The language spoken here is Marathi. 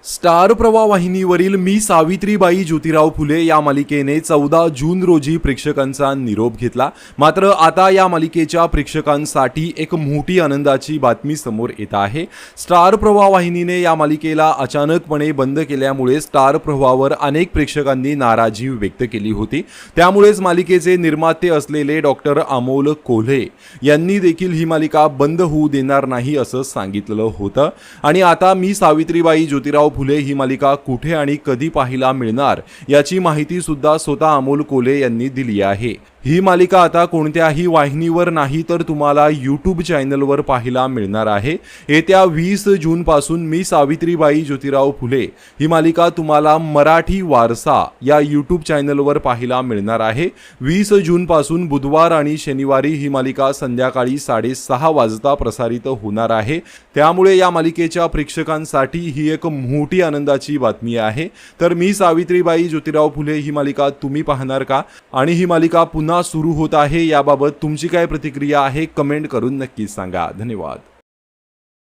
स्टार प्रवाह वाहिनीवरील मी सावित्रीबाई ज्योतिराव फुले या मालिकेने 14 जून रोजी प्रेक्षकांचा निरोप घेतला। मात्र आता या मालिकेच्या प्रेक्षकांसाठी एक मोठी आनंदाची बातमी समोर येत आहे। स्टार प्रवाह वाहिनीने या मालिकेला अचानकपणे बंद केल्यामुळे स्टार प्रवाहावर अनेक प्रेक्षकांनी नाराजी व्यक्त केली होती। त्यामुळेच मालिकेचे निर्माते असलेले डॉक्टर अमोल कोल्हे यांनी देखील ही मालिका बंद होऊ देणार नाही असं सांगितलं होतं। आणि आता मी सावित्रीबाई ज्योतिराव फुले ही मालिका कुठे आणि कधी पाहायला मिळणार याची माहिती सुद्धा स्वतः अमोल कोल्हे यांनी दिली आहे। ही मालिका आता कोणत्याही वाहिनीवर नाही तर तुम्हाला YouTube चॅनलवर पाहायला मिळणार आहे। येत्या 20 जून पासून मी सावित्रीबाई ज्योतिराव फुले ही मालिका तुम्हाला मराठी वारसा या YouTube चॅनलवर पाहायला मिळणार आहे। 20 जून पासून बुधवार आणि शनिवारी ही मालिका संध्याकाळी 6:30 वाजता प्रसारित होणार आहे। त्यामुळे या मालिकेच्या प्रेक्षकांसाठी ही एक मोठी आनंदाची बातमी आहे। तर मी सावित्रीबाई ज्योतिराव फुले ही मालिका तुम्ही पाहणार का आणि ही मालिका पुन्हा सुरू होत आहे याबाबत तुमची काय प्रतिक्रिया आहे कमेंट करून नक्की सांगा। धन्यवाद।